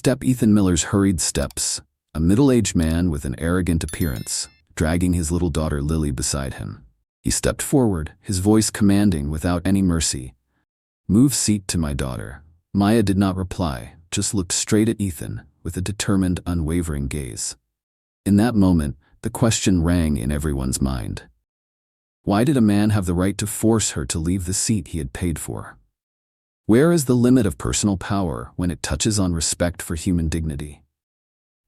step Ethan Miller's hurried steps, a middle-aged man with an arrogant appearance, dragging his little daughter Lily beside him. He stepped forward, his voice commanding without any mercy. "Move seat to my daughter." Maya did not reply, just looked straight at Ethan with a determined, unwavering gaze. In that moment, the question rang in everyone's mind. Why did a man have the right to force her to leave the seat he had paid for? Where is the limit of personal power when it touches on respect for human dignity?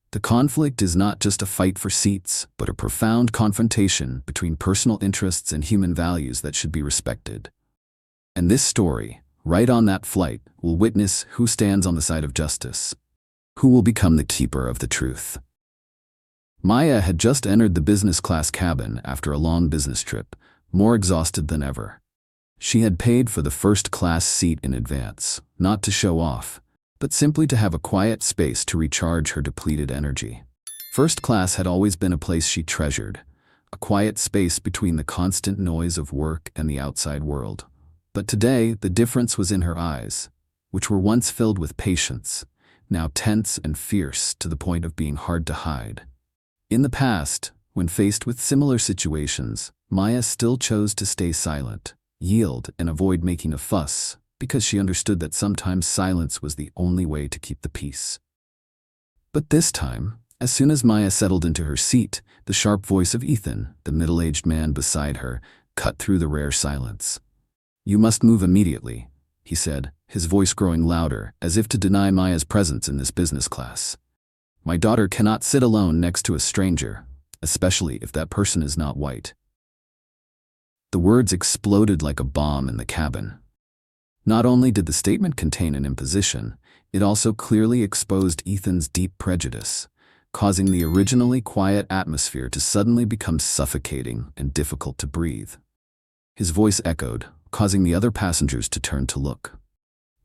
The conflict is not just a fight for seats, but a profound confrontation between personal interests and human values that should be respected. And this story, right on that flight, will witness who stands on the side of justice, who will become the keeper of the truth. Maya had just entered the business class cabin after a long business trip, more exhausted than ever. She had paid for the first-class seat in advance, not to show off, but simply to have a quiet space to recharge her depleted energy. First class had always been a place she treasured, a quiet space between the constant noise of work and the outside world. But today, the difference was in her eyes, which were once filled with patience, now tense and fierce to the point of being hard to hide. In the past, when faced with similar situations, Maya still chose to stay silent, yield, and avoid making a fuss, because she understood that sometimes silence was the only way to keep the peace. But this time, as soon as Maya settled into her seat, the sharp voice of Ethan, the middle-aged man beside her, cut through the rare silence. "You must move immediately," he said, his voice growing louder, as if to deny Maya's presence in this business class. "My daughter cannot sit alone next to a stranger, especially if that person is not white." The words exploded like a bomb in the cabin. Not only did the statement contain an imposition, it also clearly exposed Ethan's deep prejudice, causing the originally quiet atmosphere to suddenly become suffocating and difficult to breathe. His voice echoed, causing the other passengers to turn to look.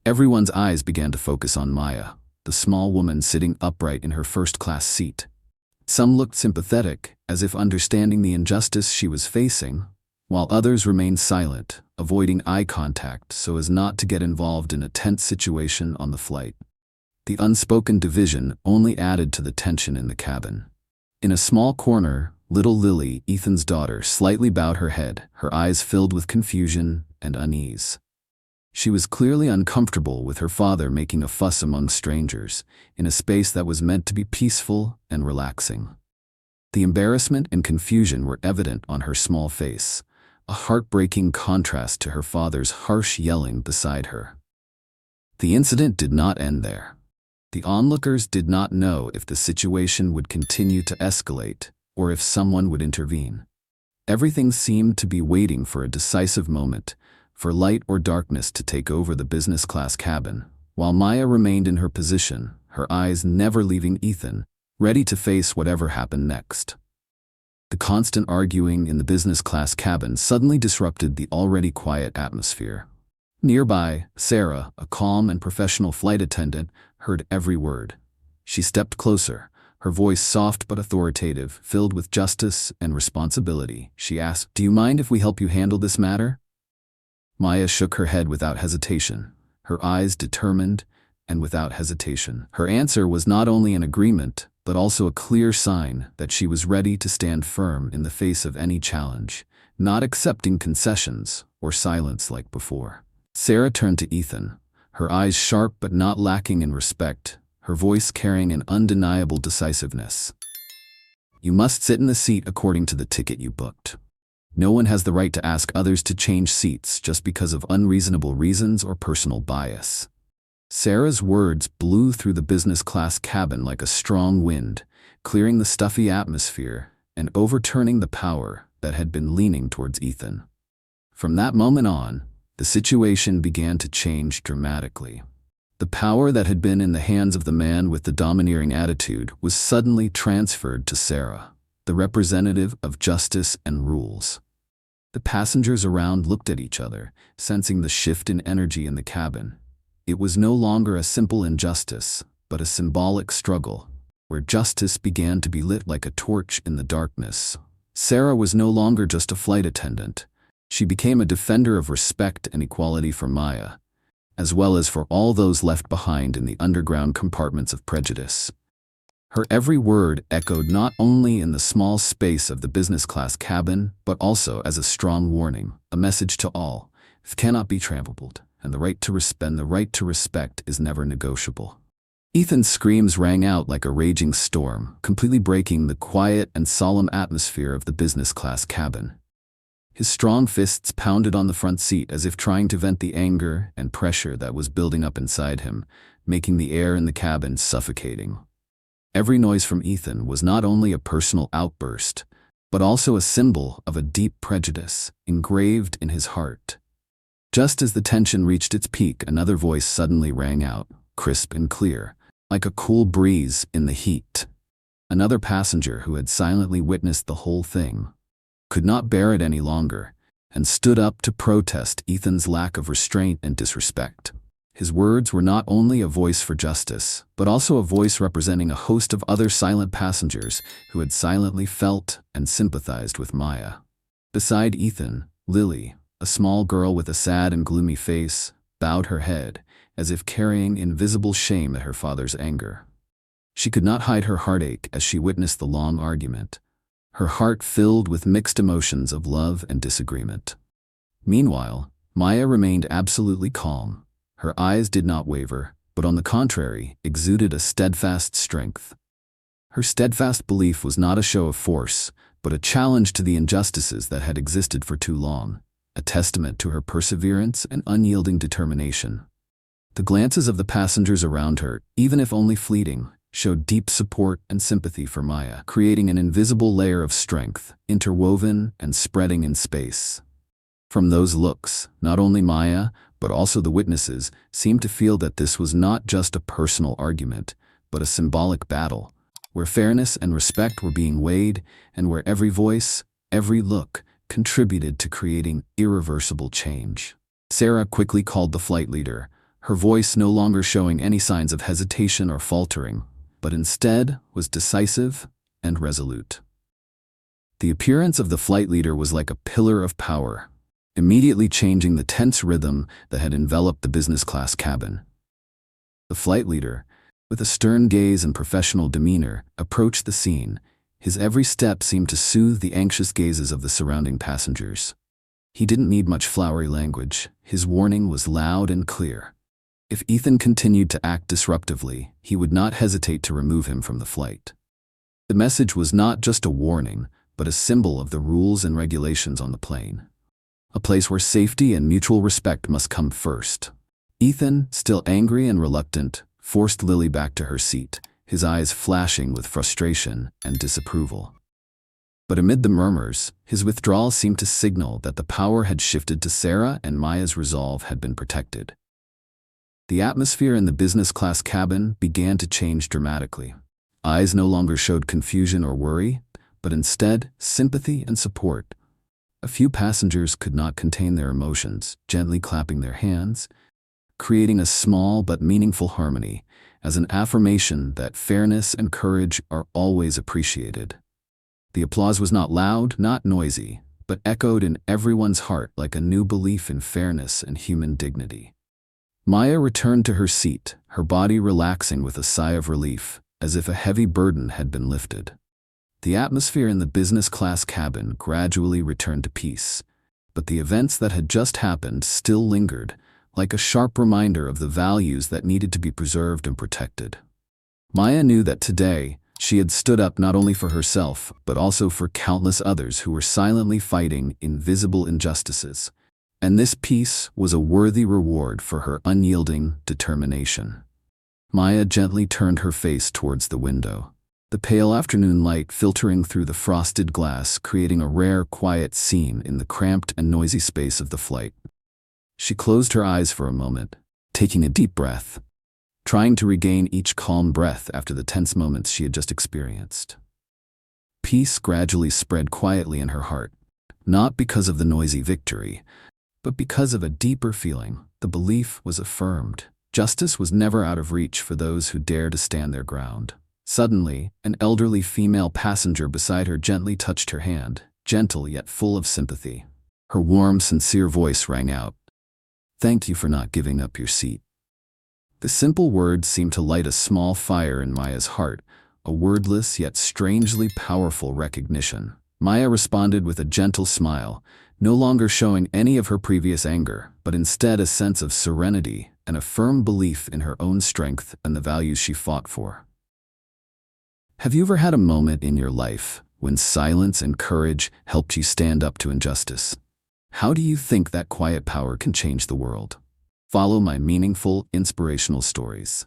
Everyone's eyes began to focus on Maya, the small woman sitting upright in her first-class seat. Some looked sympathetic, as if understanding the injustice she was facing, while others remained silent, avoiding eye contact so as not to get involved in a tense situation on the flight. The unspoken division only added to the tension in the cabin. In a small corner, little Lily, Ethan's daughter, slightly bowed her head, her eyes filled with confusion and unease. She was clearly uncomfortable with her father making a fuss among strangers, in a space that was meant to be peaceful and relaxing. The embarrassment and confusion were evident on her small face, a heartbreaking contrast to her father's harsh yelling beside her. The incident did not end there. The onlookers did not know if the situation would continue to escalate or if someone would intervene. Everything seemed to be waiting for a decisive moment, for light or darkness to take over the business class cabin, while Maya remained in her position, her eyes never leaving Ethan, ready to face whatever happened next. The constant arguing in the business class cabin suddenly disrupted the already quiet atmosphere. Nearby, Sarah, a calm and professional flight attendant, heard every word. She stepped closer, her voice soft but authoritative, filled with justice and responsibility. She asked, "Do you mind if we help you handle this matter?" Maya shook her head without hesitation, her eyes determined and without hesitation. Her answer was not only an agreement, but also a clear sign that she was ready to stand firm in the face of any challenge, not accepting concessions or silence like before. Sarah turned to Ethan, her eyes sharp but not lacking in respect, her voice carrying an undeniable decisiveness. "You must sit in the seat according to the ticket you booked. No one has the right to ask others to change seats just because of unreasonable reasons or personal bias." Sarah's words blew through the business class cabin like a strong wind, clearing the stuffy atmosphere and overturning the power that had been leaning towards Ethan. From that moment on, the situation began to change dramatically. The power that had been in the hands of the man with the domineering attitude was suddenly transferred to Sarah, the representative of justice and rules. The passengers around looked at each other, sensing the shift in energy in the cabin. It was no longer a simple injustice, but a symbolic struggle, where justice began to be lit like a torch in the darkness. Sarah was no longer just a flight attendant. She became a defender of respect and equality for Maya, as well as for all those left behind in the underground compartments of Prejudice. Her every word echoed not only in the small space of the business-class cabin, but also as a strong warning, a message to all: it cannot be trampled, and the right to respect is never negotiable. Ethan's screams rang out like a raging storm, completely breaking the quiet and solemn atmosphere of the business-class cabin. His strong fists pounded on the front seat as if trying to vent the anger and pressure that was building up inside him, making the air in the cabin suffocating. Every noise from Ethan was not only a personal outburst, but also a symbol of a deep prejudice engraved in his heart. Just as the tension reached its peak, another voice suddenly rang out, crisp and clear, like a cool breeze in the heat. Another passenger who had silently witnessed the whole thing could not bear it any longer and stood up to protest Ethan's lack of restraint and disrespect. His words were not only a voice for justice, but also a voice representing a host of other silent passengers who had silently felt and sympathized with Maya. Beside Ethan, Lily, a small girl with a sad and gloomy face, bowed her head, as if carrying invisible shame at her father's anger. She could not hide her heartache as she witnessed the long argument, her heart filled with mixed emotions of love and disagreement. Meanwhile, Maya remained absolutely calm. Her eyes did not waver, but on the contrary, exuded a steadfast strength. Her steadfast belief was not a show of force, but a challenge to the injustices that had existed for too long, a testament to her perseverance and unyielding determination. The glances of the passengers around her, even if only fleeting, showed deep support and sympathy for Maya, creating an invisible layer of strength, interwoven and spreading in space. From those looks, not only Maya, but also the witnesses, seemed to feel that this was not just a personal argument, but a symbolic battle, where fairness and respect were being weighed, and where every voice, every look, contributed to creating irreversible change. Sarah quickly called the flight leader, her voice no longer showing any signs of hesitation or faltering, but instead was decisive and resolute. The appearance of the flight leader was like a pillar of power, immediately changing the tense rhythm that had enveloped the business-class cabin. The flight leader, with a stern gaze and professional demeanor, approached the scene. His every step seemed to soothe the anxious gazes of the surrounding passengers. He didn't need much flowery language. His warning was loud and clear. If Ethan continued to act disruptively, he would not hesitate to remove him from the flight. The message was not just a warning, but a symbol of the rules and regulations on the plane. A place where safety and mutual respect must come first. Ethan, still angry and reluctant, forced Lily back to her seat, his eyes flashing with frustration and disapproval. But amid the murmurs, his withdrawal seemed to signal that the power had shifted to Sarah and Maya's resolve had been protected. The atmosphere in the business-class cabin began to change dramatically. Eyes no longer showed confusion or worry, but instead sympathy and support. A few passengers could not contain their emotions, gently clapping their hands, creating a small but meaningful harmony, as an affirmation that fairness and courage are always appreciated. The applause was not loud, not noisy, but echoed in everyone's heart like a new belief in fairness and human dignity. Maya returned to her seat, her body relaxing with a sigh of relief, as if a heavy burden had been lifted. The atmosphere in the business-class cabin gradually returned to peace, but the events that had just happened still lingered, like a sharp reminder of the values that needed to be preserved and protected. Maya knew that today, she had stood up not only for herself, but also for countless others who were silently fighting invisible injustices, and this peace was a worthy reward for her unyielding determination. Maya gently turned her face towards the window, the pale afternoon light filtering through the frosted glass, creating a rare, quiet scene in the cramped and noisy space of the flight. She closed her eyes for a moment, taking a deep breath, trying to regain each calm breath after the tense moments she had just experienced. Peace gradually spread quietly in her heart, not because of the noisy victory, but because of a deeper feeling. The belief was affirmed. Justice was never out of reach for those who dare to stand their ground. Suddenly, an elderly female passenger beside her gently touched her hand, gentle yet full of sympathy. Her warm, sincere voice rang out, Thank you for not giving up your seat." The simple words seemed to light a small fire in Maya's heart, a wordless yet strangely powerful recognition. Maya responded with a gentle smile, no longer showing any of her previous anger, but instead a sense of serenity and a firm belief in her own strength and the values she fought for. Have you ever had a moment in your life when silence and courage helped you stand up to injustice? How do you think that quiet power can change the world? Follow my meaningful, inspirational stories.